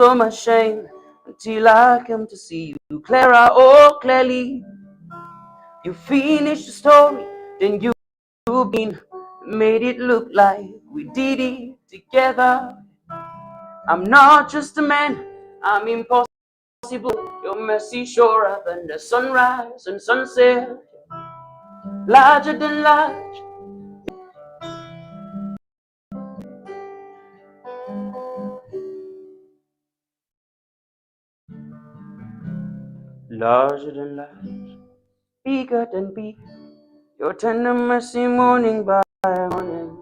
so much shame until I come to see you clearer, oh clearly. You finish the story, then you made it look like we did it together. I'm not just a man, I'm impossible. Your mercy surer than the sunrise and sunset, larger than large. Larger than life, bigger than big. Your tender mercy morning by morning.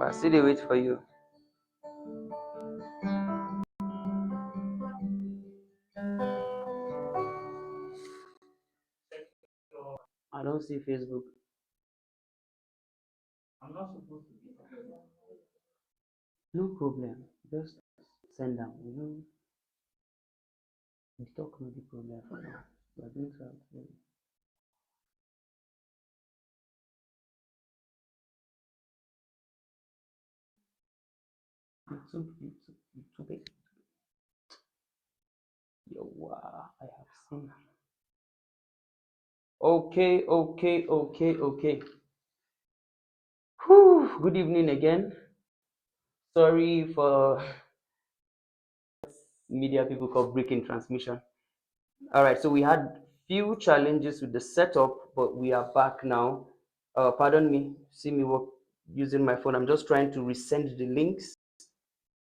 I still dey wait for you. I don't see Facebook. I'm not supposed to be. No problem. Just send them. You know, we talk no the problem for now. We are going to have to. YouTube. Yo, I have seen. Okay. Whew, good evening again. Sorry for media people called breaking transmission. All right, so we had few challenges with the setup, but we are back now. Pardon me, see me work using my phone. I'm just trying to resend the links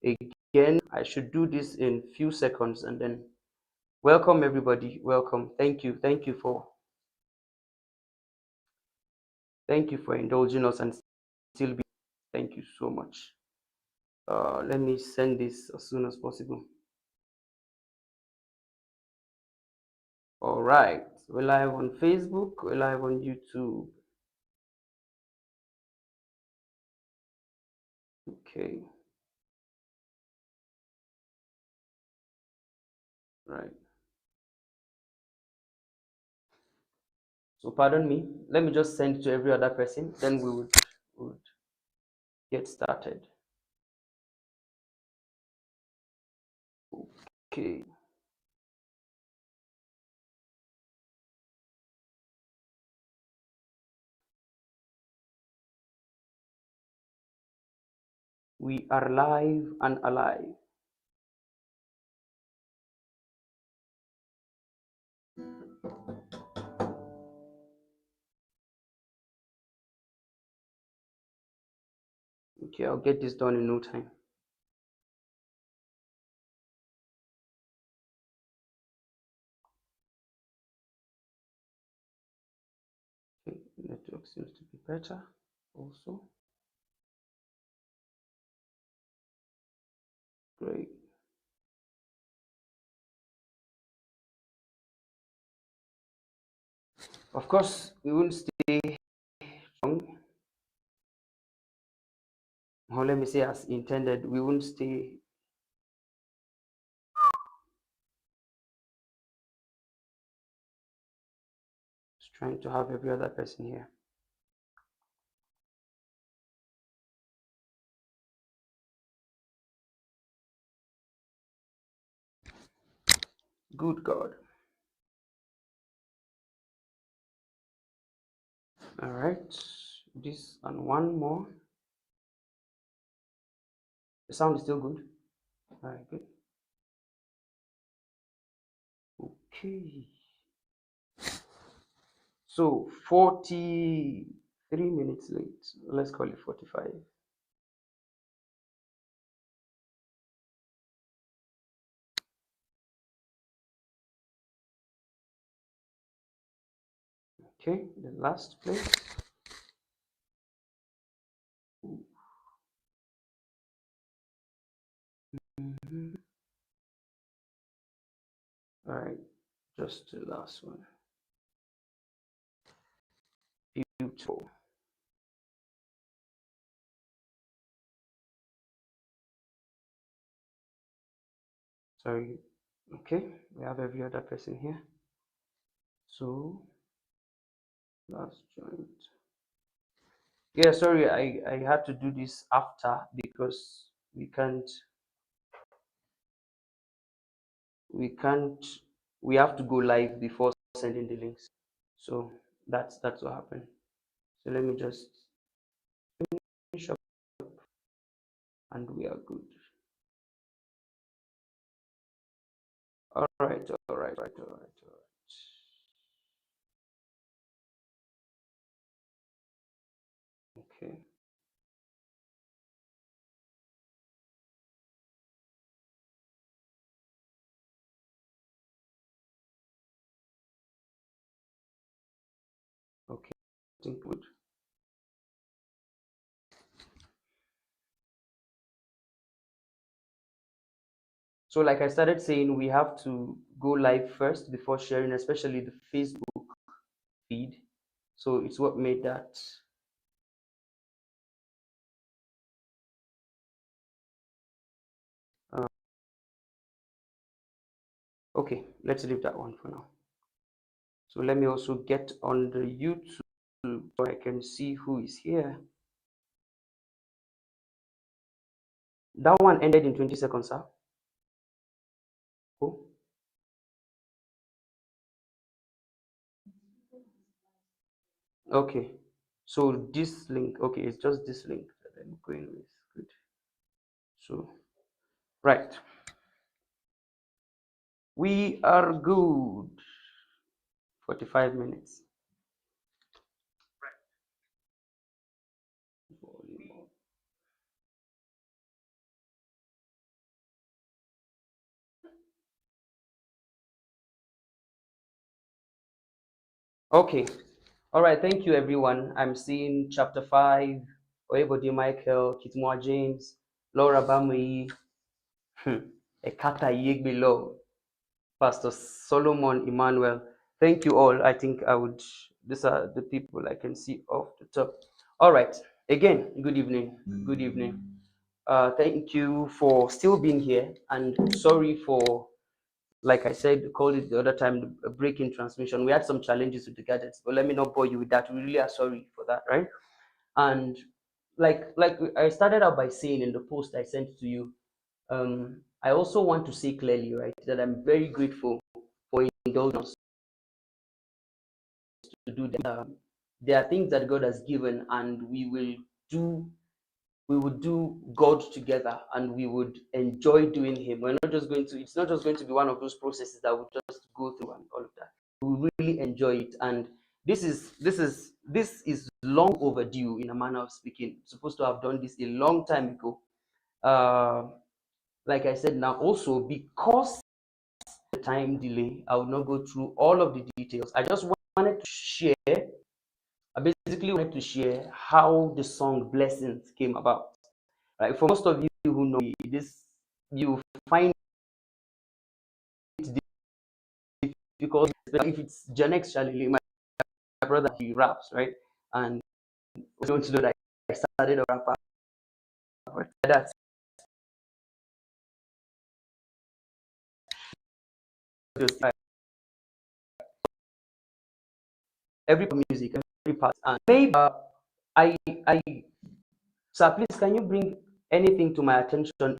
again. I should do this in few seconds, and then welcome everybody. Welcome. Thank you for indulging us and still be. Thank you so much. Let me send this as soon as possible. All right, we're live on Facebook, we're live on YouTube. Okay. Right. So pardon me, let me just send to every other person, then we would get started. Okay. We are live and alive. Okay, I'll get this done in no time. Okay, network seems to be better also. Great. Of course, we won't stay long. Or let me say as intended, we won't stay. Just trying to have every other person here. Good God. All right, this and one more. The sound is still good. All right, good. Okay. So 43 minutes late. Let's call it 45. Okay, the last place. All right, just the last one. Beautiful. Sorry, Okay, we have every other person here. So last joint. Yeah, sorry, I had to do this after because we can't we can't we have to go live before sending the links. So that's what happened. So let me just finish up and we are good. All right, all right, all right, all right, all right. Okay. Okay. I think good. So like I started saying, we have to go live first before sharing, especially the Facebook feed. So it's what made that. Uh, okay, let's leave that one for now. So let me also get on the YouTube so I can see who is here. That one ended in 20 seconds, sir. Oh, okay. So this link, okay, it's just this link that I'm going with. Good. So, right. We are good. 45 minutes. Okay. All right. Thank you, everyone. I'm seeing chapter 5. Oyebode Michael, Kitmwa James, Laura Bamui, Ekata Yegbelo, Pastor Solomon Emmanuel. Thank you all. I think I would, these are the people I can see off the top. All right. Again, good evening. Good evening. Thank you for still being here, and sorry for, like I said, called it the other time, a break in transmission. We had some challenges with the gadgets, but let me not bore you with that. We really are sorry for that, right? And like I started out by saying in the post I sent to you, I also want to say clearly, right, that I'm very grateful for indulging us to do that. There are things that God has given, and do we would do God together, and we would enjoy doing Him. We're not just going to, it's not just going to be one of those processes that we just go through and all of that. We really enjoy it. And this is long overdue, in a manner of speaking. Supposed to have done this a long time ago. Uh, like I said, now also because the time delay, I will not go through all of the details. I just wanted to share, I basically wanted to share how the song Blessings came about. Right? For most of you who know me, this you find it difficult, especially if it's Janex Shalili, my brother, he raps, right? And I don't know that I started a rapper. That's just every music, every part. And maybe I, I, sir, please, can you bring anything to my attention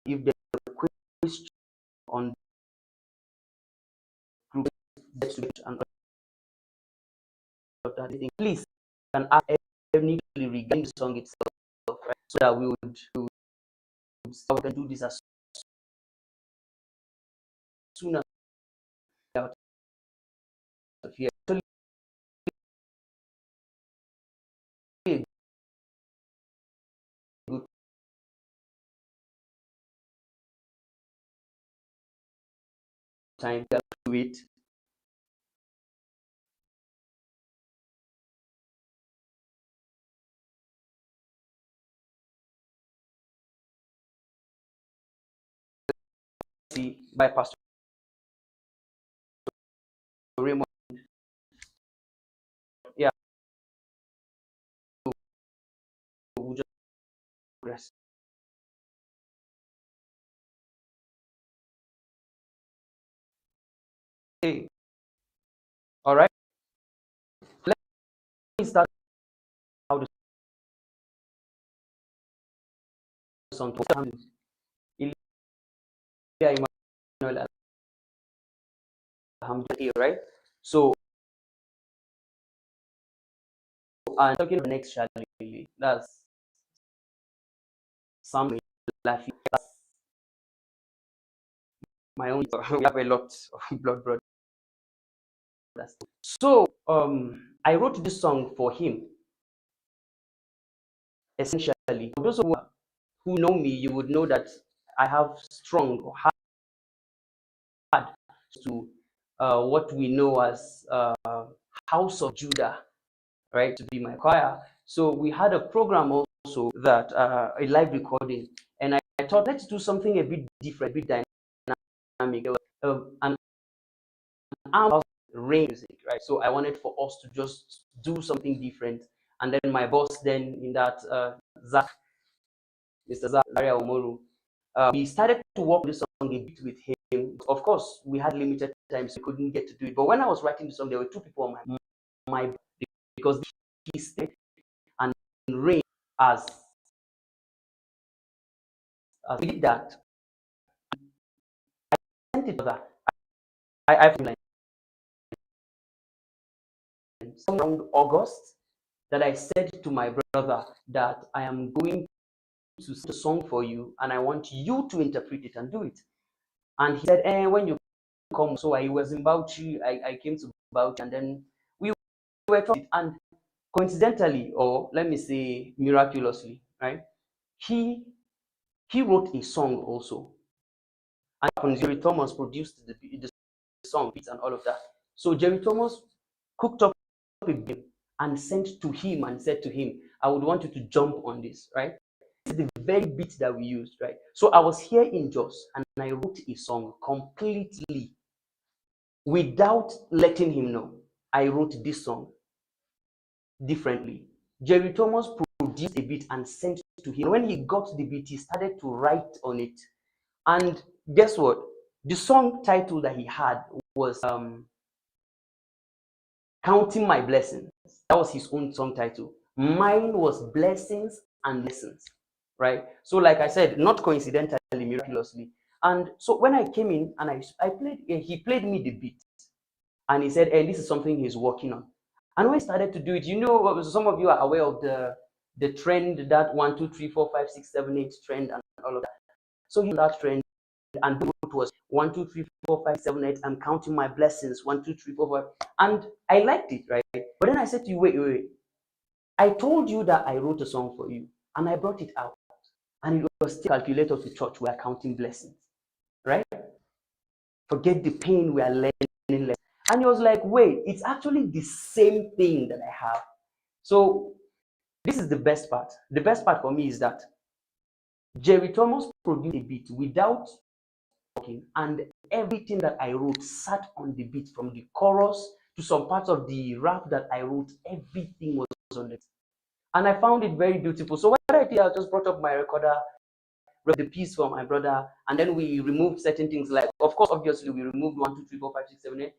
if there's a question on group and all of that? Please, can ask any regarding the song itself, right? So that we can do this as soon as out of here. Actually, a good time to do it. See, by Pastor Raymond. Yeah, we'll just progress. Okay. All right. Let me start how the song goes. Iliya Emmanuel, alhamdulillah, right? So, I'm talking about the next challenge. That's some life. That's my own. We have a lot of blood brothers. So, I wrote this song for him. Essentially, for those who know me, you would know that I have strong or hard to what we know as House of Judah, right, to be my choir. So we had a program also that a live recording, and I thought let's do something a bit different, a bit dynamic, an arm rain music, right? So I wanted for us to just do something different, and then my boss then in that Zach, Mr. Zaria Omoru, we started to work this song a bit with him. Of course, we had limited time, so we couldn't get to do it. But when I was writing the song, there were two people on my because he stayed and rain as we did that. I sent it to that. I feel like around August that I said to my brother that I am going to sing a song for you and I want you to interpret it and do it. And he said, when you come, so I was in Bauchi, I came to Bauchi and then we were talking. And coincidentally, or let me say miraculously, right? He wrote a song also. And Jerry Thomas produced the song, beats and all of that. So Jerry Thomas cooked up a beat and sent to him and said to him, I would want you to jump on this, right? This is the very beat that we used, right? So I was here in Jos and I wrote a song completely without letting him know. I wrote this song differently. Jerry Thomas produced a beat and sent to him. When he got the beat, he started to write on it. And guess what? The song title that he had was Counting My Blessings. That was his own song title. Mine was Blessings and Lessons, right? So, like I said, not coincidentally, miraculously. And so when I came in and I played, he played me the beat, and he said, "Hey, this is something he's working on." And when I started to do it, you know, some of you are aware of the trend, that 1, 2, 3, 4, 5, 6, 7, 8 trend and all of that. So he that trend, and it was 1, 2, 3, 4, 5, 7, 8. I'm counting my blessings. 1, 2, 3, 4, 5. And I liked it, right? But then I said to you, wait. I told you that I wrote a song for you, and I brought it out, and it was still calculated to church. We are counting blessings, right? Forget the pain, we are learning lessons. And he was like, wait, it's actually the same thing that I have. So this is the best part. The best part for me is that Jerry Thomas produced a beat without talking, and everything that I wrote sat on the beat, from the chorus to some parts of the rap that I wrote. Everything was on it, and I found it very beautiful. So what I did, I just brought up my recorder, wrote the piece for my brother, and then we removed certain things. Like, of course, obviously, we removed 1, 2, 3, 4, 5, 6, 7, 8.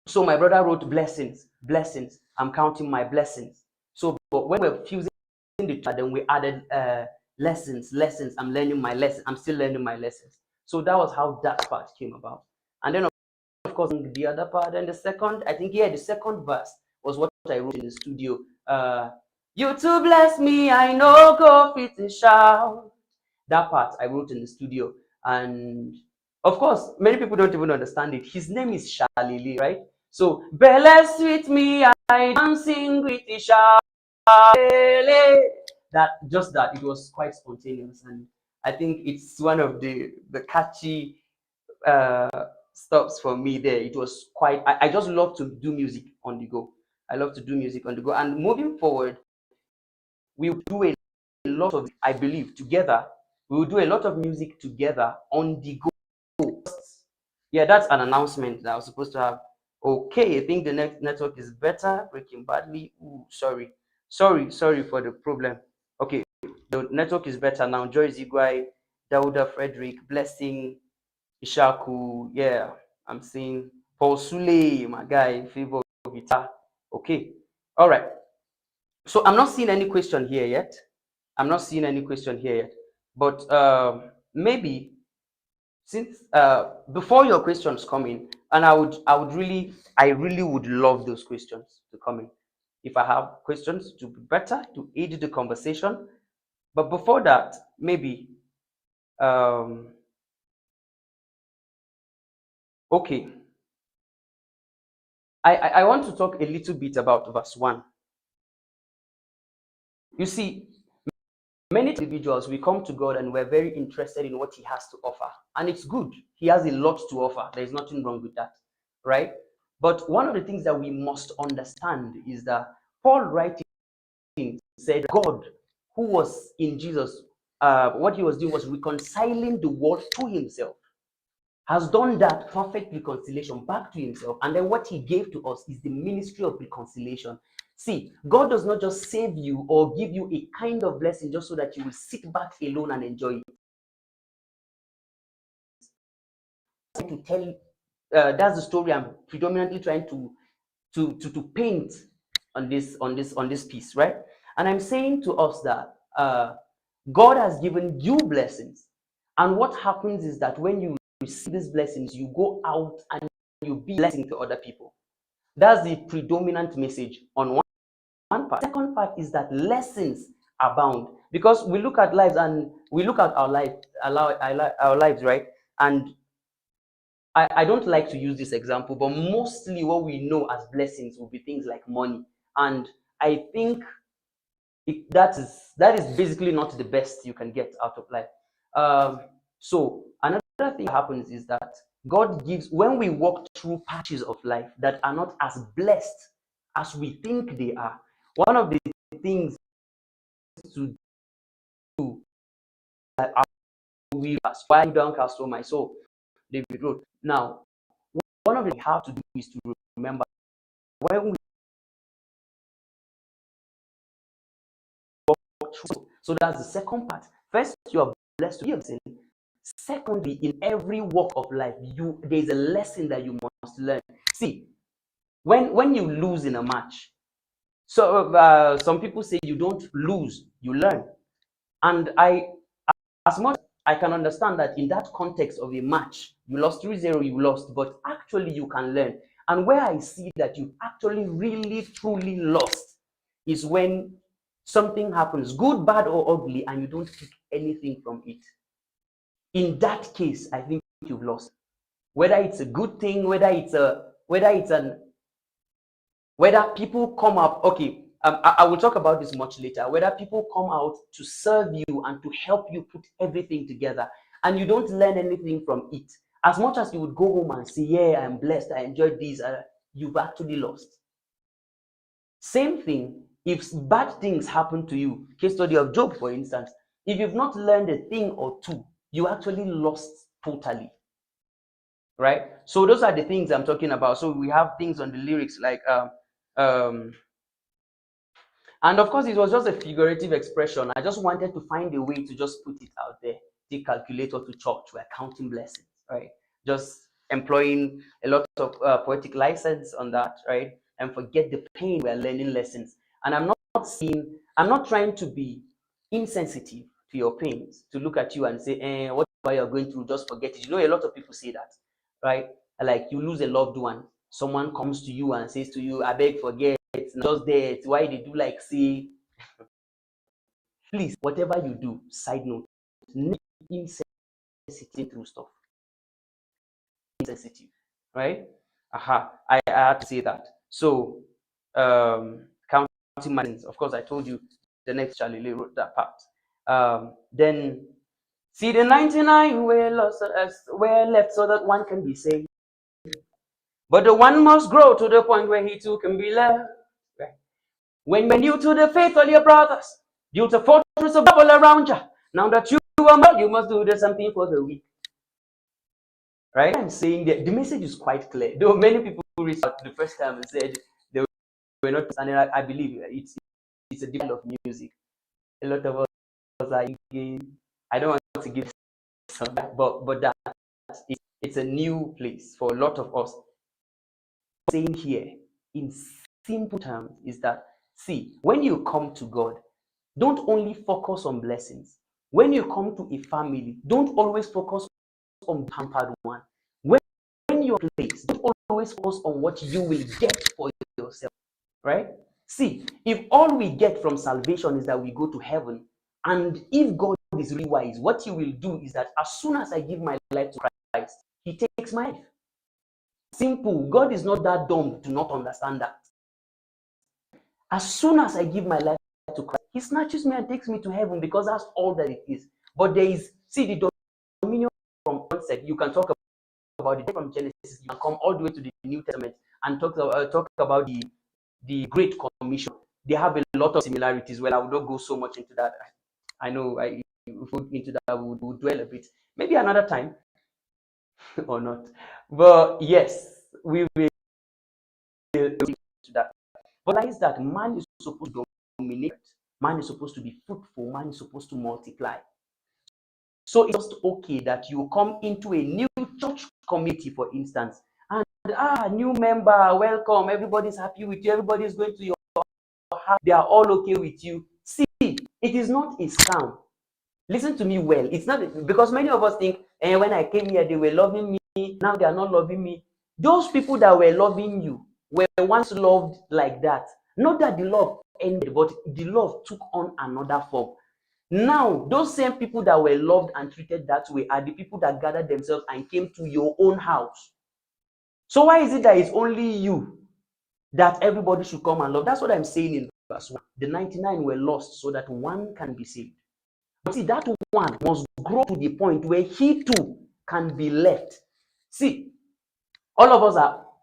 So my brother wrote blessings, blessings. I'm counting my blessings. So but when we're fusing the two, then we added lessons, lessons. I'm learning my lesson. I'm still learning my lessons. So that was how that part came about. And then of course the other part, and the second, I think, yeah, the second verse was what I wrote in the studio. You to bless me, I know go fit to shout. That part I wrote in the studio. And of course, many people don't even understand it. His name is Shalili, right? So, bless with me, I dancing with the Shalili. That, just that, it was quite spontaneous. And I think it's one of the catchy uh, stops for me there. It was quite, I just love to do music on the go. I love to do music on the go. And moving forward, we will do a lot of, I believe, together. We will do a lot of music together on the go. Yeah, that's an announcement that I was supposed to have. Okay, I think the next network is better. Breaking badly. Ooh, sorry for the problem. Okay, the network is better now. Joyce Igwai, Dauda Frederick, Blessing, Ishaku. Yeah. I'm seeing Paul Sule, my guy, favor guitar. Okay. All right. So I'm not seeing any question here yet. I'm not seeing any question here yet. But maybe since before your questions come in, and I really would love those questions to come in. If I have questions, to be better to aid the conversation. But before that, maybe okay. I want to talk a little bit about verse 1. You see, many individuals, we come to God and we're very interested in what He has to offer. And it's good. He has a lot to offer. There's nothing wrong with that, right? But one of the things that we must understand is that Paul writing said God, who was in Jesus, what He was doing was reconciling the world to Himself, has done that perfect reconciliation back to Himself. And then what He gave to us is the ministry of reconciliation. See, God does not just save you or give you a kind of blessing just so that you will sit back alone and enjoy it. To tell, that's the story I'm predominantly trying to paint on this piece, right? And I'm saying to us that God has given you blessings, and what happens is that when you receive these blessings, you go out and you be blessing to other people. That's the predominant message on one part. Second part is that lessons abound, because we look at lives and we look at our lives, right? And I don't like to use this example, but mostly what we know as blessings will be things like money. And I think that is basically not the best you can get out of life. So another thing that happens is that God gives, when we walk through patches of life that are not as blessed as we think they are, one of the things to do that we ask, why downcast, O my soul? David wrote. Now, one of the things we have to do is to remember when we walk through. So that's the second part. First, you are blessed to give. Secondly, in every walk of life, there's a lesson that you must learn. See, when you lose in a match, so some people say you don't lose, you learn. And as much as I can understand that in that context of a match, you lost 3-0, you lost, but actually you can learn. And where I see that you actually really truly lost is when something happens, good, bad, or ugly, and you don't pick anything from it. In that case, I think you've lost. Whether it's a good thing, whether people come up, okay, I will talk about this much later, whether people come out to serve you and to help you put everything together and you don't learn anything from it. As much as you would go home and say, yeah, I'm blessed, I enjoyed this, you've actually lost. Same thing, if bad things happen to you, case study of Job, for instance, if you've not learned a thing or two, you actually lost totally. Right? So those are the things I'm talking about. So we have things on the lyrics like and of course, it was just a figurative expression. I just wanted to find a way to just put it out there. Take calculator to church, we're counting blessings, right? Just employing a lot of poetic license on that, right? And forget the pain, we're learning lessons. And I'm not trying to be insensitive to your pains, to look at you and say, whatever you're going through, just forget it. You know, a lot of people say that, right? Like you lose a loved one, someone comes to you and says to you, I beg, forget, it's not just there. It's why they do like say, please, whatever you do, side note, insensitive through stuff. Insensitive, right? I had to say that. So, counting margins. Of course, I told you the next Charlie wrote that part. Then, see the 99 were lost, were left so that one can be saved. But the one must grow to the point where he too can be left. Right? When you to the faith of your brothers, build a fortress of bubble around you. Now that you are more, you must do the something for the weak. Right? I'm saying that the message is quite clear. Though many people reached out the first time and said they were not, and I believe it's a different of music. A lot of us are engaged. I don't want to give some, but that is It's a new place for a lot of us. Saying here in simple terms is that, see, when you come to God, don't only focus on blessings. When you come to a family, don't always focus on the pampered one. When you're placed, don't always focus on what you will get for yourself, right? See, if all we get from salvation is that we go to heaven, and if God is really wise, what he will do is that as soon as I give my life to Christ, he takes my life. Simple. God is not that dumb to not understand that. As soon as I give my life to Christ, he snatches me and takes me to heaven, because that's all that it is. But there is, see, the dominion from concept, you can talk about it from Genesis, you can come all the way to the New Testament and talk about the Great Commission. They have a lot of similarities. Well, I would not go so much into that. I know if we go into that, we would dwell a bit. Maybe another time or not. But yes, we will to that. But that is that man is supposed to dominate. Man is supposed to be fruitful. Man is supposed to multiply. So it's just okay that you come into a new church community, for instance, and new member, welcome. Everybody's happy with you. Everybody's going to your house. They are all okay with you. See, it is not a scam. Listen to me well. It's not, because many of us think, when I came here, they were loving me. Now they are not loving me. Those people that were loving you were once loved like that. Not that the love ended, but the love took on another form. Now, those same people that were loved and treated that way are the people that gathered themselves and came to your own house. So why is it that it's only you that everybody should come and love? That's what I'm saying in verse 1. The 99 were lost so that one can be saved. But see, that one must grow to the point where he too can be left. See, all of us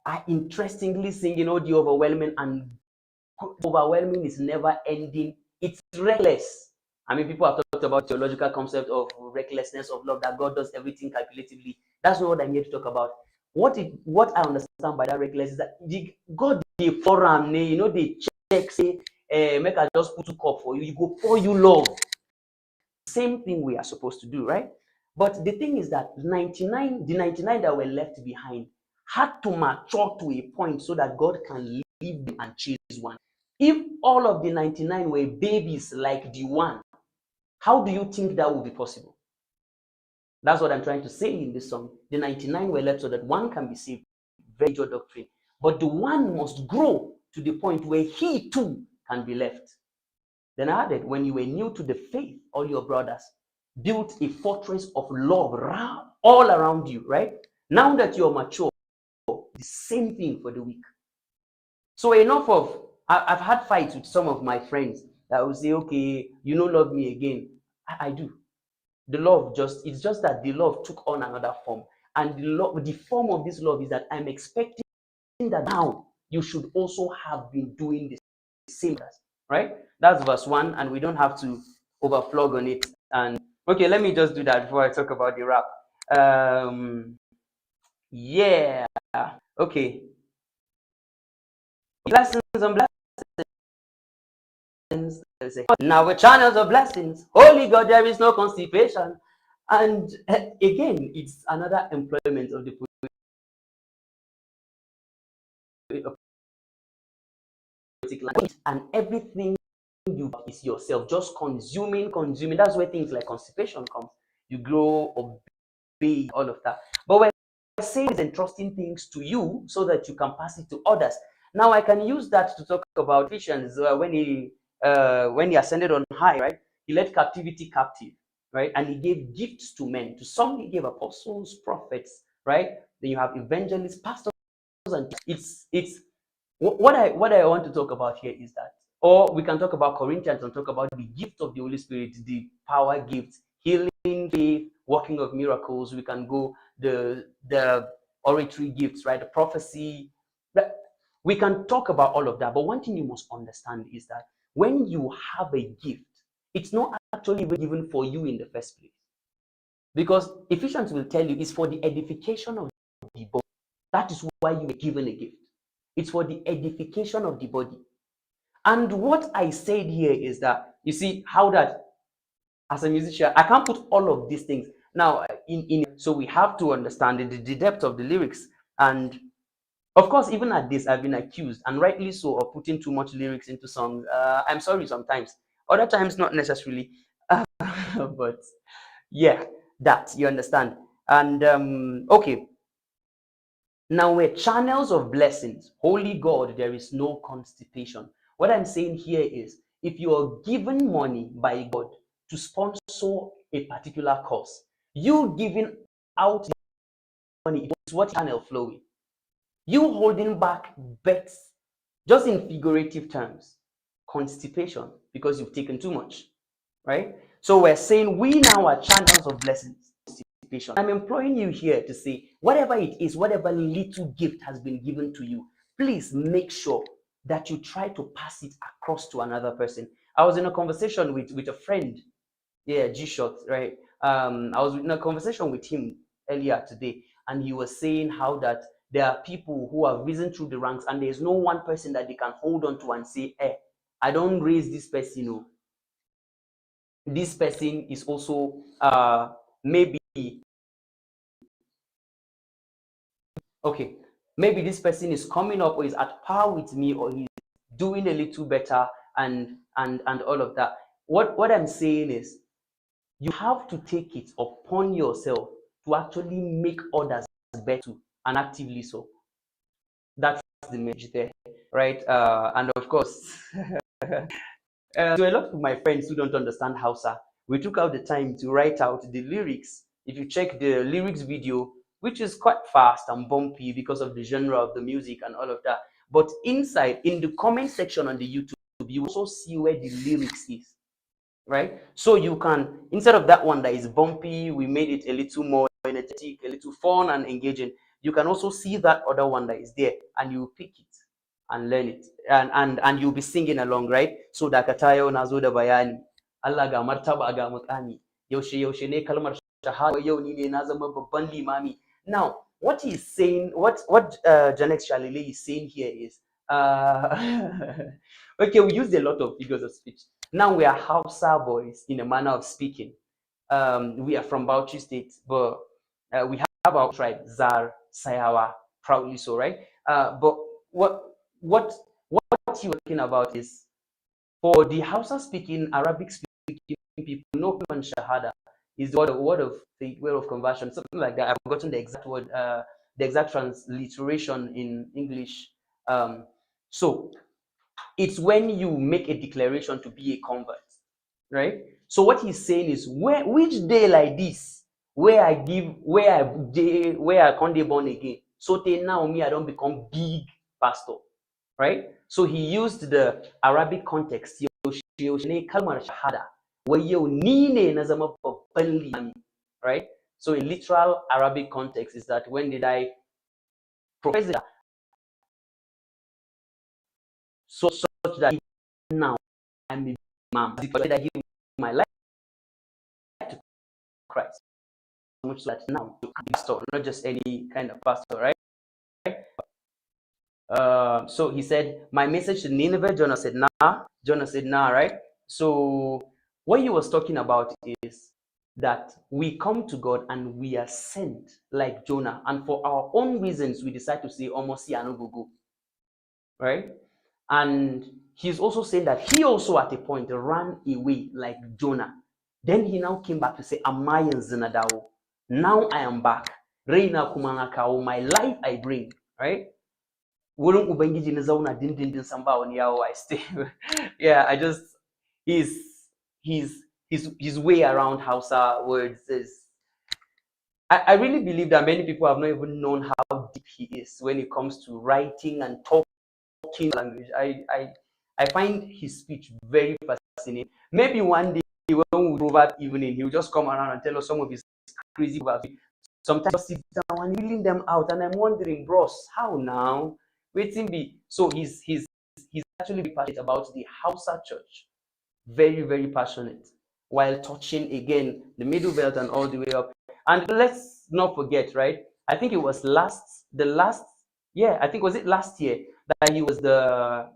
are interestingly singing, oh, the overwhelming, and overwhelming is never ending. It's reckless. I mean, people have talked about theological concept of recklessness of love, that God does everything calculatively. That's not what I'm here to talk about. What I understand by that reckless is that God, the forum, they check, say, make I just put a cup for you. You go pour you love. Same thing we are supposed to do, right? But the thing is that the 99 that were left behind had to mature to a point so that God can leave them and choose one. If all of the 99 were babies like the one, how do you think that would be possible? That's what I'm trying to say in this song. The 99 were left so that one can be saved. Very good doctrine. But the one must grow to the point where he too can be left. Then I added, when you were new to the faith, all your brothers built a fortress of love all around you, right? Now that you're mature, the same thing for the weak. So enough of, I've had fights with some of my friends that will say, okay, you don't love me again. I do. The love it's just that the love took on another form. And the form of this love is that I'm expecting that now you should also have been doing the same, right? That's verse 1, and we don't have to overflog on it. And okay, let me just do that before I talk about the rap. Yeah. Okay. Blessings and blessings. Now we're channels of blessings. Holy God, there is no constipation. And again, it's another employment of the and everything you is yourself, just consuming. That's where things like constipation comes. You grow, obey, all of that. But we're saying is entrusting things to you so that you can pass it to others. Now I can use that to talk about Ephesians when he ascended on high, right? He led captivity captive, right? And he gave gifts to men. To some he gave apostles, prophets, right? Then you have evangelists, pastors, and it's what I want to talk about here is that, or we can talk about Corinthians and talk about the gift of the Holy Spirit, the power gifts, healing, faith, working of miracles. We can go the oratory gifts, right? The prophecy. We can talk about all of that. But one thing you must understand is that when you have a gift, it's not actually given for you in the first place. Because Ephesians will tell you it's for the edification of the body. That is why you were given a gift. It's for the edification of the body. And what I said here is that, you see, how that as a musician, I can't put all of these things. Now, so we have to understand the depth of the lyrics. And of course, even at this, I've been accused, and rightly so, of putting too much lyrics into songs. I'm sorry sometimes. Other times, not necessarily. But yeah, that you understand. And okay, now we're channels of blessings. Holy God, there is no constipation. What I'm saying here is, if you are given money by God to sponsor a particular cause, you giving out money is what channel flowing. You holding back bets, just in figurative terms, constipation, because you've taken too much, right? So we're saying we now are channels of blessings. Constipation. I'm employing you here to say, whatever it is, whatever little gift has been given to you, please make sure that you try to pass it across to another person. I was in a conversation with a friend, yeah, G-Shot, right? I was in a conversation with him earlier today, and he was saying how that there are people who have risen through the ranks, and there's no one person that they can hold on to and say, "Eh, I don't raise this person. No, this person is also maybe okay. Maybe this person is coming up or is at par with me, or he's doing a little better, and all of that." What I'm saying is, you have to take it upon yourself to actually make others better, and actively so. That's the message there, right? And of course, to a lot of my friends who don't understand Hausa, we took out the time to write out the lyrics. If you check the lyrics video, which is quite fast and bumpy because of the genre of the music and all of that, but inside, in the comment section on the YouTube, you also see where the lyrics is, right? So you can, instead of that one that is bumpy, we made it a little more energetic, a little fun and engaging. You can also see that other one that is there, and you pick it and learn it, and you'll be singing along, right? So da ka tayo na zo da bayani, Allah ga martaba ga mukami, yaushe yaushe ne kalmar shahada, yau ni ne na zama babban limami. Now, what he's saying, what Janex Shalile is saying here is, okay, we used a lot of figures of speech. Now we are Hausa boys in a manner of speaking. We are from Bauchi State, but we have our tribe, Zar, Sayawa, proudly so, right? But what what you're talking about is, for the Hausa speaking, Arabic speaking people, no human shahada is the word of conversion, something like that. I've forgotten the exact word, the exact transliteration in English. So it's when you make a declaration to be a convert, right? So what he's saying is, which day like this, where I can't be born again. So till now, me, I don't become big pastor, right? So he used the Arabic context, kalmar shahada, right? So in literal Arabic context is that, when did I profess it, so such that now I'm a imam, that I give my life to Christ, much so that now I'm a pastor, not just any kind of pastor, right? So he said, my message to Nineveh, Jonah said, nah. Jonah said, nah, right? So what he was talking about is that we come to God and we are sent like Jonah. And for our own reasons, we decide to say, almost see, I no go, right? And he's also saying that he also at a point ran away like Jonah. Then he now came back to say, Amayan Zinadawo. Now I am back. Reina Kumangakao, my life I bring, right? Wurin Ubangiji na zauna dindindin san ba wani yawo, I stay. Yeah, I just, his way around Hausa words is, I really believe that many people have not even known how deep he is when it comes to writing and talking language. I find his speech very fascinating. Maybe one day when we go that evening, he'll just come around and tell us some of his crazy words. Sometimes I sit down and reading them out, and I'm wondering, bros, how now? Waiting be. So he's actually very passionate about the Hausa church. Very, very passionate. While touching again the middle belt and all the way up. And let's not forget, right? I think it was I think was it last year that he was the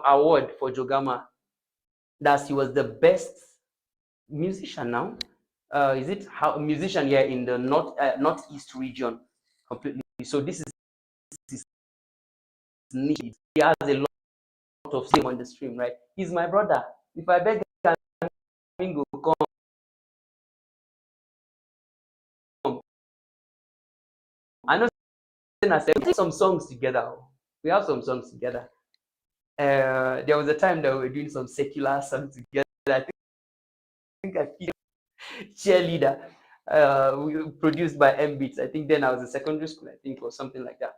award for Jogama, that he was the best musician now. is it how a musician here in the northeast region completely. So this is his niche. He has a lot of fame on the stream, right? He's my brother. If I beg him, go come. I know we have some songs together. We have some songs together. There was a time that we were doing some secular songs together. I think I feel cheerleader. Produced by M Beats. I think then I was in secondary school. I think or something like that.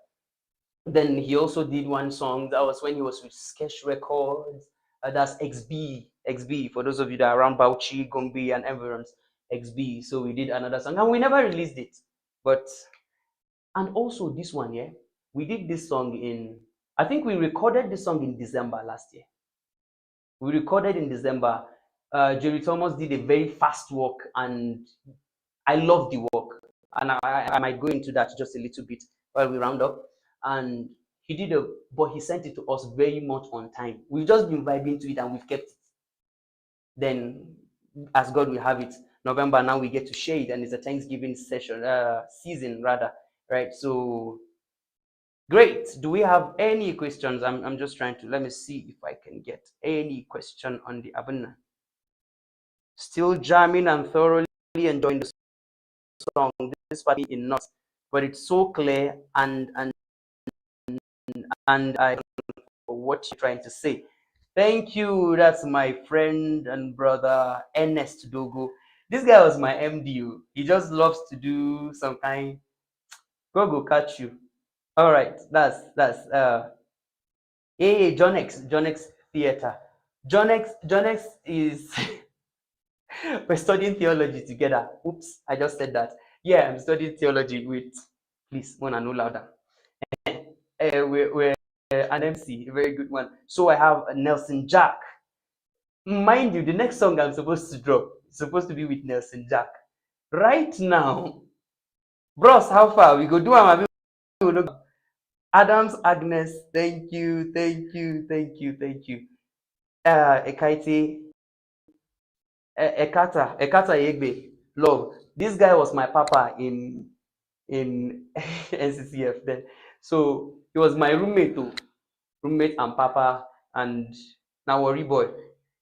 Then he also did one song. That was when he was with Sketch Records. That's XB. XB. For those of you that are around Bauchi, Gombe, and environs, XB. So we did another song, and we never released it. But and also this one, yeah, we did this song in. I think we recorded this song in December last year. We recorded in December. Jerry Thomas did a very fast walk, and I love the work, and I might go into that just a little bit while we round up. And he did but he sent it to us very much on time. We've just been vibing to it, and we've kept it. Then, as God will have it, November now we get to share it, and it's a Thanksgiving season rather, right? So great. Do we have any questions? I'm just trying to let me see if I can get any question on the Abuna. Still jamming and thoroughly enjoying the song. This party in not, but it's so clear and I what you're trying to say. Thank you. That's my friend and brother Ernest Dogo. This guy was my MDU. He just loves to do some kind. Go catch you. All right. That's hey John X Theater. John X is we're studying theology together. Oops, I just said that. Yeah, I'm studying theology with please one and no louder. We're an MC, a very good one. So I have Nelson Jack. Mind you, the next song I'm supposed to drop is supposed to be with Nelson Jack. Right now, bros, how far? We go do Adams Agnes, thank you. Ekaite, Ekata Yegbe, love. This guy was my papa in NCCF then. So he was my roommate too. Roommate and papa, and now worry boy.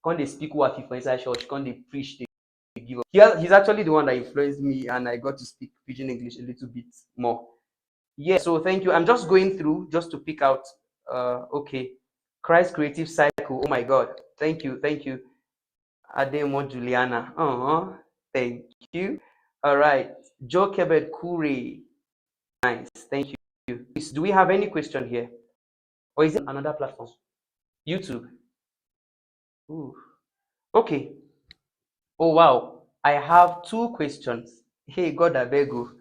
Can't they speak what for inside church? Can't they preach? They give up. He's actually the one that influenced me, and I got to speak pidgin English a little bit more. Yeah. So thank you. I'm just going through just to pick out. Okay, Christ Creative Cycle. Oh my God. Thank you. Ademo Juliana. Thank you. All right. Joe Kebet Kure. Nice. Thank you. Do we have any question here? Or is it another platform? YouTube. Ooh. Okay. Oh wow. I have two questions. Hey God, I beg you.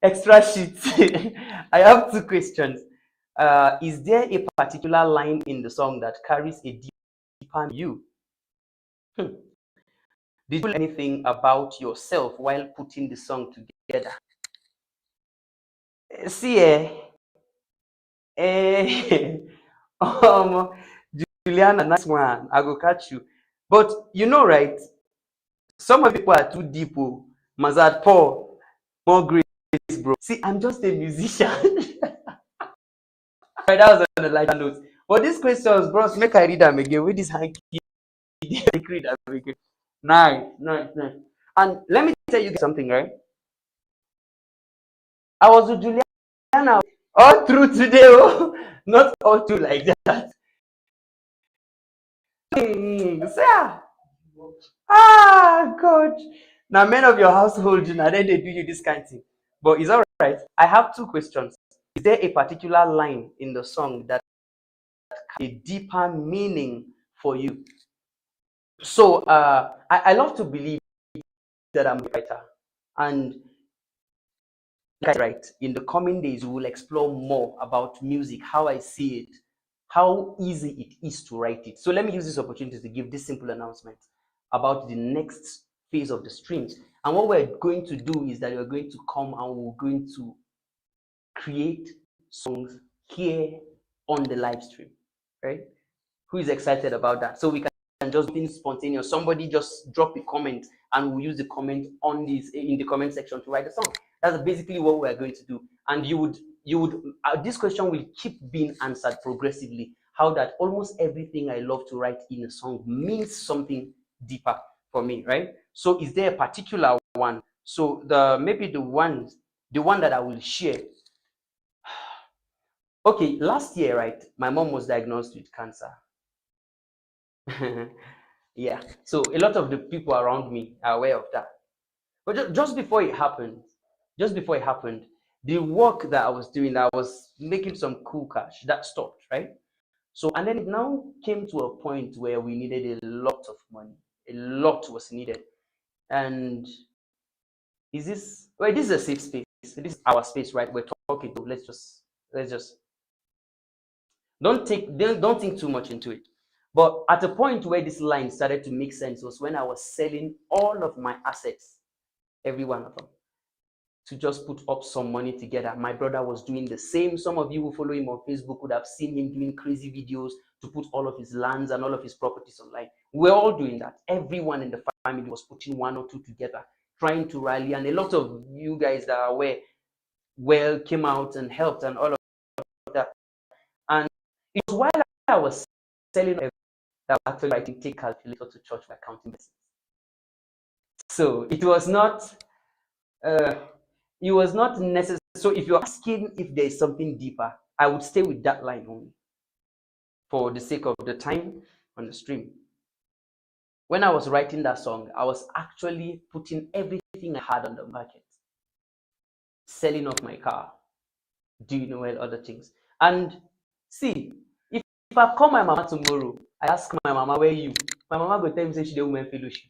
Extra sheet. I have two questions. Is there a particular line in the song that carries a deeper you? Did you do anything about yourself while putting the song together? See, um, Juliana, nice one. I go catch you. But you know, right? Some of people are too deep. Oh, Mazad Paul, more grace, bro. See, I'm just a musician. Right, that was on the lighter note. But these questions, bros, make I read them again. With this hanky, read them again. Nice. And let me tell you something, right? I was with Juliana all through today, oh, not all through like that. God. Now, men of your household, you know, then they do you this kind of thing. But it's all right. I have two questions. Is there a particular line in the song that has a deeper meaning for you? So, I love to believe that I'm a writer, and right in the coming days we will explore more about music, how I see it, how easy it is to write it. So let me use this opportunity to give this simple announcement about the next phase of the streams. And what we're going to do is that we're going to come and we're going to create songs here on the live stream, right? Who is excited about that? So we can just being spontaneous. Somebody just drop a comment and we'll use the comment on this in the comment section to write the song. That's basically what we're going to do. And this question will keep being answered progressively. How that almost everything I love to write in a song means something deeper for me, right? So is there a particular one? So maybe the one that I will share. Okay, last year, right, my mom was diagnosed with cancer. Yeah, so a lot of the people around me are aware of that. But just before it happened, the work that I was doing, I was making some cool cash, that stopped, right? So, and then it now came to a point where we needed a lot of money. A lot was needed. And this is a safe space. This is our space, right? We're talking to, let's just, don't think too much into it. But at a point where this line started to make sense was when I was selling all of my assets, every one of them, to just put up some money together. My brother was doing the same. Some of you who follow him on Facebook would have seen him doing crazy videos to put all of his lands and all of his properties online. We're all doing that. Everyone in the family was putting one or two together, trying to rally. And a lot of you guys that are aware came out and helped and all of that. And it was while I was selling that I was actually writing take calculator to church for accounting business. So it was not necessary. So if you're asking if there is something deeper, I would stay with that line only for the sake of the time on the stream. When I was writing that song, I was actually putting everything I had on the market, selling off my car, doing well other things. And see, if I call my mama tomorrow, I ask my mama where you, my mama go tell me say she dey women fellowship.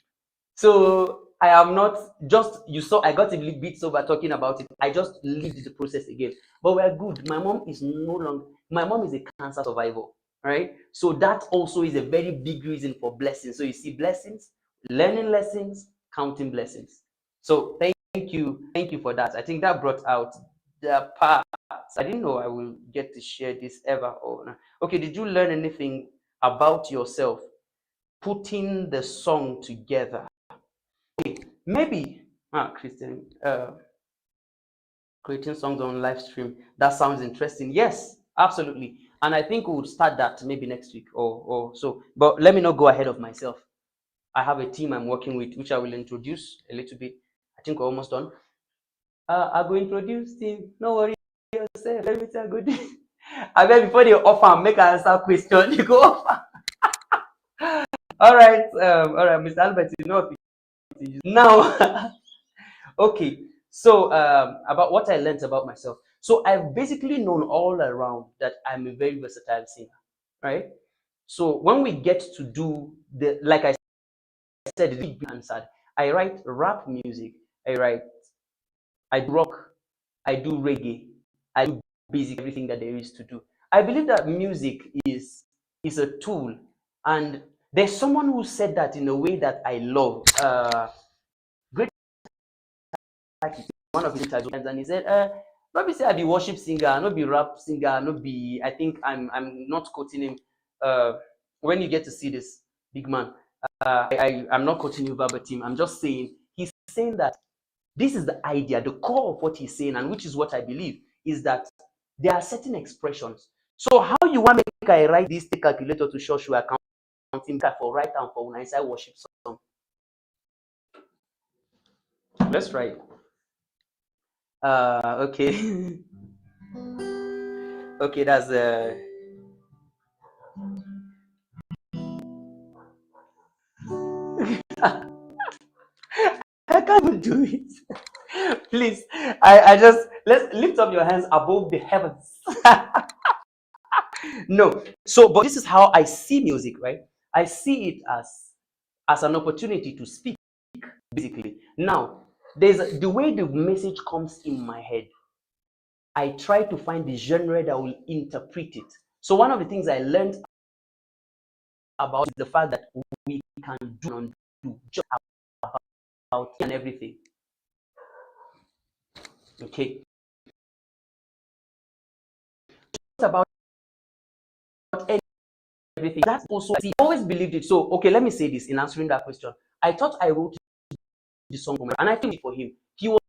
So I am not just, you saw I got a little bit sober talking about it. I just lived the process again. But we're good. My mom is no longer, my mom is a cancer survivor, right? So that also is a very big reason for blessings. So you see blessings, learning lessons, counting blessings. So thank you for that. I think that brought out the part. I didn't know I will get to share this ever or not. Okay, did you learn anything about yourself putting the song together? Okay, maybe Christian, creating songs on live stream. That sounds interesting. Yes, absolutely. And I think we'll start that maybe next week or so. But let me not go ahead of myself. I have a team I'm working with, which I will introduce a little bit. I think we're almost done. I go introduce team. No worry yourself. Everything I go do. I bet before they offer, make an answer question. You go offer. All right, Mr. Albert, you know now. Okay, so about what I learned about myself. So I've basically known all around that I'm a very versatile singer, right? So when we get to do like I said, the big answered. I write rap music. I do rock. I do reggae. I do basic everything that there is to do. I believe that music is a tool, and there's someone who said that in a way that I love. Great, one of his times, and he said, "Not be say I be worship singer, not be rap singer, not be." I think I'm not quoting him. When you get to see this big man, I'm not quoting you verbatim. I'm just saying he's saying that this is the idea, the core of what he's saying, and which is what I believe, is that there are certain expressions. So how you want to make I write this take calculator to show you accounting for write down for when I say worship song? Let's write. Okay. Okay, that's I can't even do it. Please, I just let's lift up your hands above the heavens. No. So, but this is how I see music, right? I see it as an opportunity to speak, basically. Now, there's the way the message comes in my head. I try to find the genre that will interpret it. So one of the things I learned about is the fact that we can do and do just about and everything. Okay. Just about everything. That's also, see, I always believed it. So, okay, let me say this in answering that question. I thought I wrote the song for my, and I think for him, he was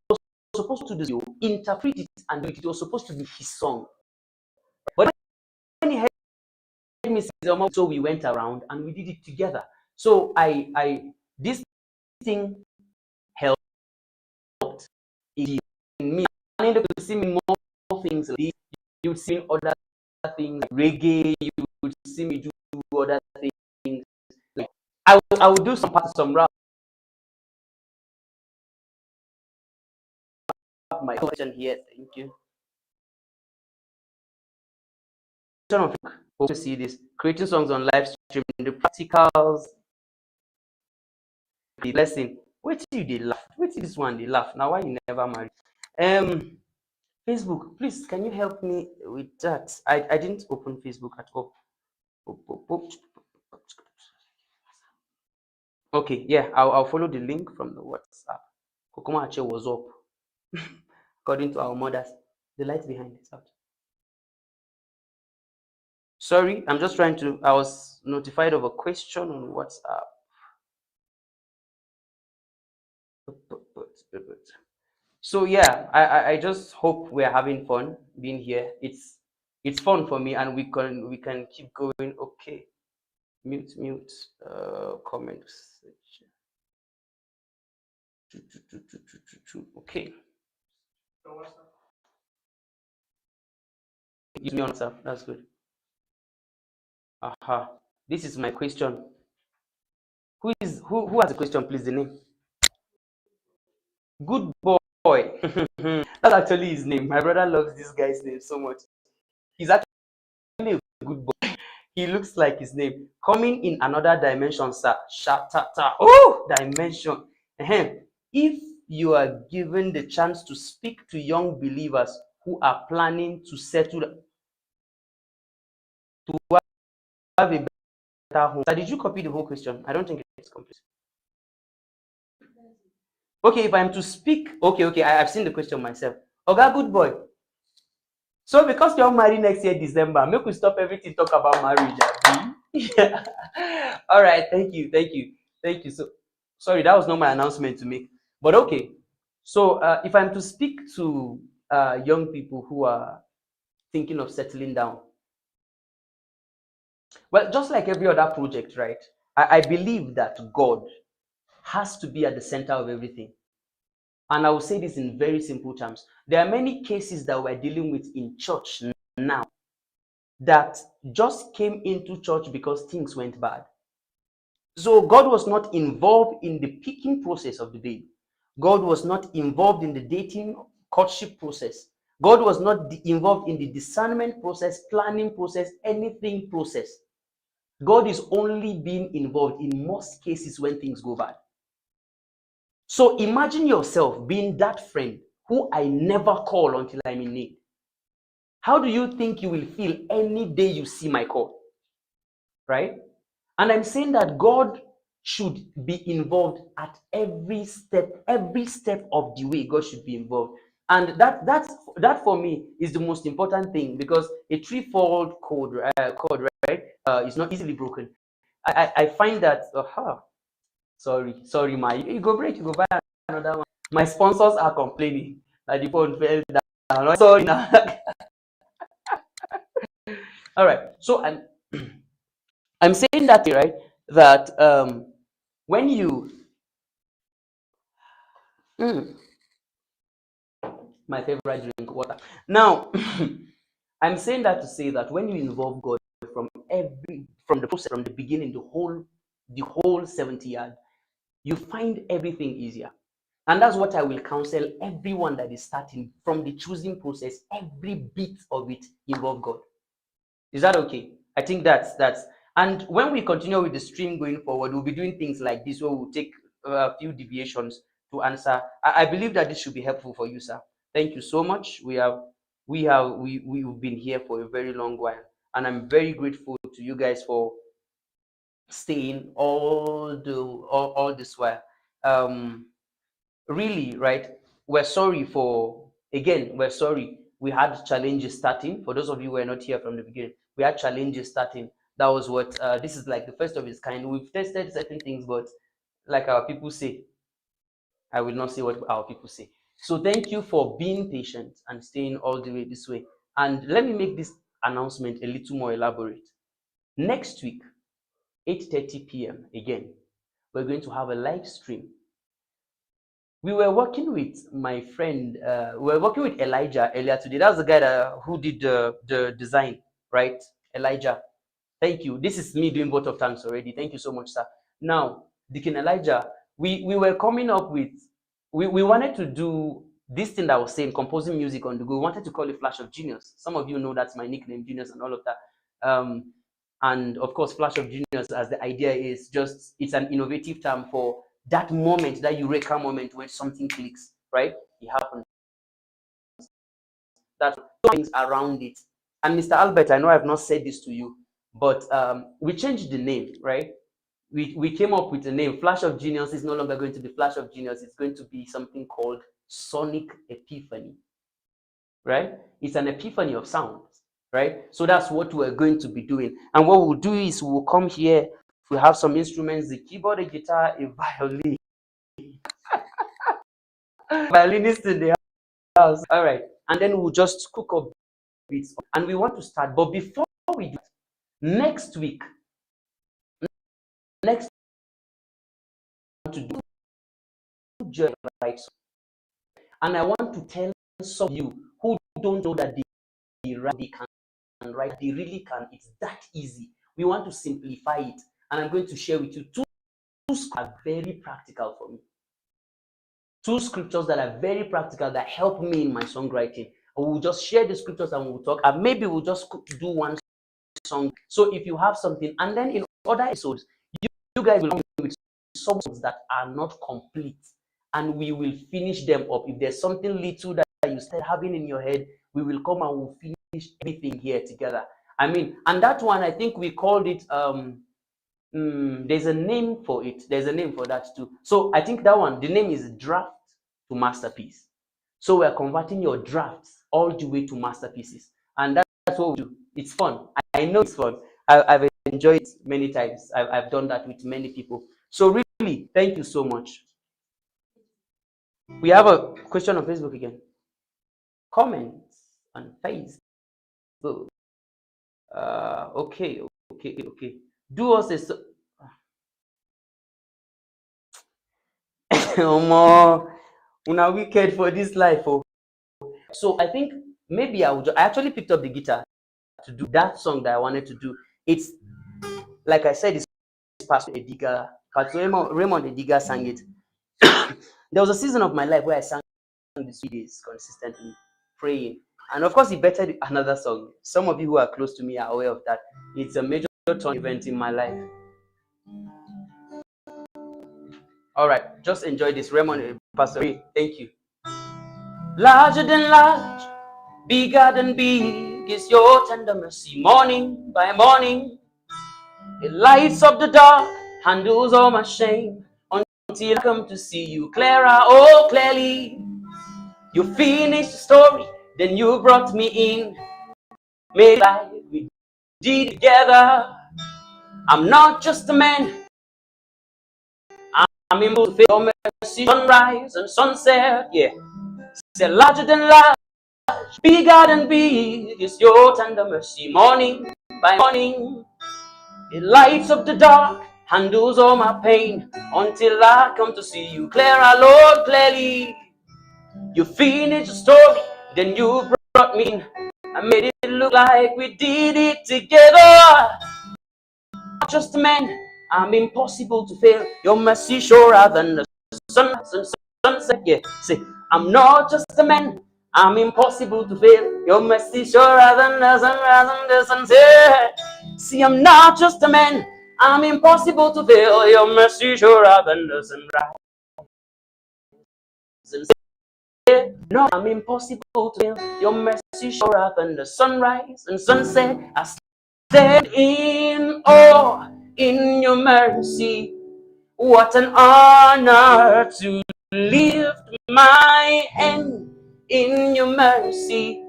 supposed to do this, interpret it, and it was supposed to be his song. But when he heard me say, so we went around and we did it together. So this thing helped in me. And to see me more things like this. You would see other things like reggae. You would see me do other things. Like I would do some rap. My question here. Thank you. Hope to see this. Creating songs on live stream, the practicals, the blessing. Wait till they laugh. Wait till this one they laugh. Now why you never marry? Facebook, please can you help me with that? I didn't open Facebook at all. Okay, yeah, I'll follow the link from the WhatsApp. Kokoma Ache was up. According to our mothers. The light behind is out. Sorry, I'm just trying to. I was notified of a question on WhatsApp. So yeah, I just hope we're having fun being here. It's fun for me, and we can keep going. Okay, mute. Comment section. Okay. Use me on WhatsApp. That's good. Aha. This is my question. Who has a question? Please, the name. Good boy. That's actually his name. My brother loves this guy's name so much. He's actually a good boy. He looks like his name. Coming in another dimension, sir. Shatata. Oh, dimension. If you are given the chance to speak to young believers who are planning to settle, to have a better home. So did you copy the whole question? I don't think it's complete. Okay, if I'm to speak, okay, I've seen the question myself. Okay, good boy. So because you're married next year, December, make we stop everything, talk about marriage. Yeah. All right, thank you. So, sorry, that was not my announcement to make. But okay, so if I'm to speak to young people who are thinking of settling down, well, just like every other project, right? I believe that God has to be at the center of everything. And I will say this in very simple terms. There are many cases that we're dealing with in church now that just came into church because things went bad. So God was not involved in the picking process of the baby. God was not involved in the dating courtship process. God was not involved in the discernment process, planning process, anything process. God is only being involved in most cases when things go bad. So imagine yourself being that friend who I never call until I'm in need. How do you think you will feel any day you see my call? Right? And I'm saying that God should be involved at every step of the way. God should be involved. And that for me is the most important thing, because a threefold code, right, is not easily broken. I find that, sorry, you go break, you go buy another one. My sponsors are complaining that the phone fell down. Sorry now. All right. So I'm saying that, right, that when you my favorite drink, water. Now, I'm saying that to say that when you involve God from the process, from the beginning, the whole 70 yards, you find everything easier. And that's what I will counsel everyone that is starting from the choosing process. Every bit of it involve God. Is that okay? I think that's. And when we continue with the stream going forward, we'll be doing things like this, where we'll take a few deviations to answer. I believe that this should be helpful for you, sir. Thank you so much. We've been here for a very long while, and I'm very grateful to you guys for staying all this while. Really, right? We're sorry we're sorry we had challenges starting. For those of you who were not here from the beginning, we had challenges starting, That was what, this is like the first of its kind. We've tested certain things, but like our people say, I will not say what our people say. So thank you for being patient and staying all the way this way. And let me make this announcement a little more elaborate. Next week, 8:30 p.m. again, we're going to have a live stream. We were working with my friend, we were working with Elijah earlier today. That's the guy who did the design, right? Elijah. Thank you. This is me doing vote of thanks already. Thank you so much, sir. Now, Deacon Elijah, we were coming up with, we wanted to do this thing that I was saying, composing music on the go. We wanted to call it Flash of Genius. Some of you know that's my nickname, Genius, and all of that. And of course, Flash of Genius, as the idea is just, it's an innovative term for that moment, that eureka moment when something clicks, right? It happens. That's things around it. And Mr. Albert, I know I've not said this to you, but we changed the name, right? We came up with a name. Flash of Genius is no longer going to be Flash of Genius. It's going to be something called Sonic Epiphany, right? It's an epiphany of sounds, right? So that's what we're going to be doing. And what we'll do is we'll come here, we'll have some instruments, the keyboard, a guitar, a violin. Violinist in the house. All right. And then we'll just cook up beats. And we want to start. But before we do that, next week, to do just right. And I want to tell some of you who don't know that they can write, they really can. It's that easy. We want to simplify it. And I'm going to share with you two are very practical for me. Two scriptures that are very practical that help me in my songwriting. We'll just share the scriptures and we'll talk. And maybe we'll just do one song. So if you have something, and then in other episodes, you guys will come with songs that are not complete, and we will finish them up. If there's something little that you start having in your head, we will come and we'll finish everything here together. I mean, and that one, I think we called it, there's a name for it. There's a name for that too. So I think that one, the name is Draft to Masterpiece. So we're converting your drafts all the way to masterpieces. And that's what we do. It's fun. I know it's fun. I've enjoyed it many times. I've done that with many people. So really, thank you so much. We have a question on Facebook again. Comments on Facebook. Okay. Do us a more una wicked for this life. Oh. So I think maybe I actually picked up the guitar to do that song that I wanted to do. It's like I said, it's Pastor Ediga. Pastor Raymond Ediga sang it. There was a season of my life where I sang these 3 days consistently, praying. And of course, he bettered another song. Some of you who are close to me are aware of that. It's a major turn event in my life. All right, just enjoy this. Raymond, Pastor Ray, thank you. Larger than large, bigger than big is your tender mercy. Morning by morning, it lights up the dark, handles all my shame, until I come to see you clearer, oh clearly. You finished the story, then you brought me in, made life we did together. I'm not just a man, I'm able to feel your mercy, sunrise and sunset, yeah. Say larger than large, bigger than big is your tender mercy. Morning by morning, it lights up the dark, handles all my pain, until I come to see you clearer, Lord, clearly. You finished the story, then you brought me in. I made it look like we did it together. Just a man, I'm impossible to fail. Your mercy surer than the sunset. Yeah, say, I'm not just a man, I'm impossible to fail. Your mercy surer than the sunrise and the sunset. See, I'm not just a man, I'm impossible to fail. Your mercy surer than the sunrise. No, I'm impossible to fail. Your mercy surer than the sunrise and sunset. I stand in awe in your mercy. What an honor to lift my hand in your mercy.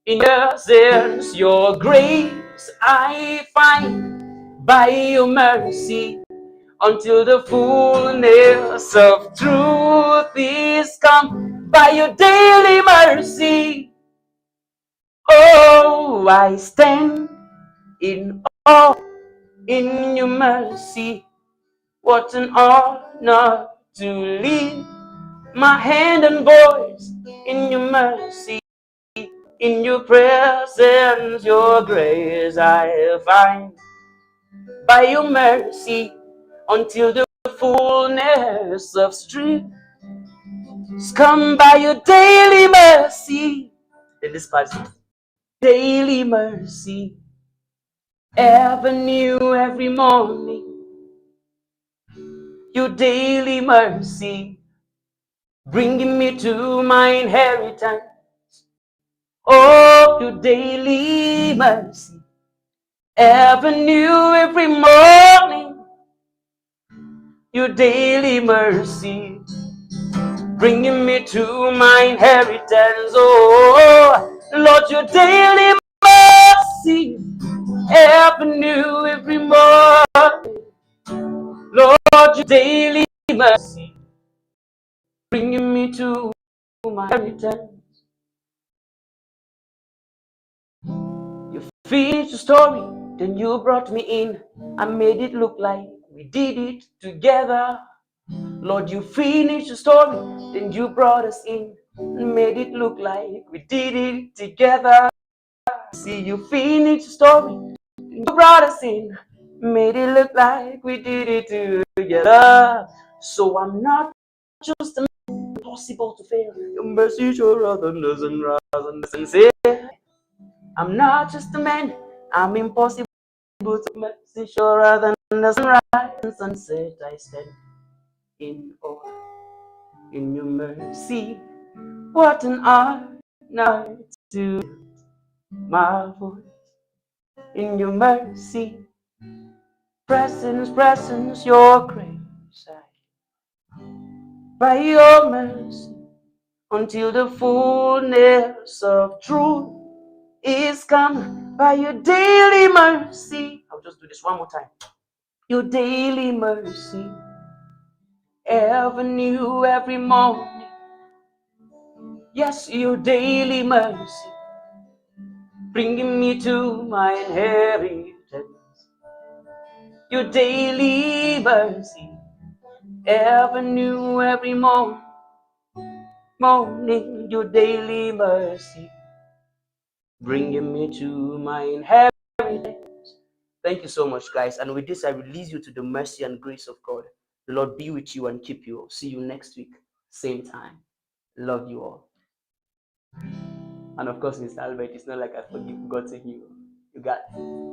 In your sense, your grace I find by your mercy until the fullness of truth is come. By your daily mercy, oh, I stand in awe in your mercy. What an honor to lead my hand and voice in your mercy. In your presence, your grace I find. By your mercy, until the fullness of strength is come. By your daily mercy. In this passage, daily mercy, ever new every morning. Your daily mercy, bringing me to my inheritance. Oh, your daily mercy, ever new every morning. Your daily mercy, bringing me to my inheritance. Oh, Lord, your daily mercy, ever new every morning. Lord, your daily mercy, bringing me to my inheritance. You finished the story, then you brought me in. I made it look like we did it together. Lord, you finished the story, then you brought us in. Made it look like we did it together. See, you finished the story, then you brought us in. Made it look like we did it together. So I'm not just a man impossible to fail. Your mercy sure than doesn't rise and say. I'm not just a man, I'm impossible to mercy surer than the sunrise and sunset. I stand in awe in your mercy. What an honor to my voice in your mercy. Presence, presence, your grace. By your mercy, until the fullness of truth is come. By your daily mercy. I'll just do this one more time. Your daily mercy, ever new every morning. Yes, your daily mercy, bringing me to my inheritance. Your daily mercy, ever new every morning. Your daily mercy, bringing me to my inheritance. Thank you so much, guys. And with this, I release you to the mercy and grace of God. The Lord be with you and keep you. See you next week, same time. Love you all. And of course, Mr. Albert, it's not like I've forgotten you. You got it.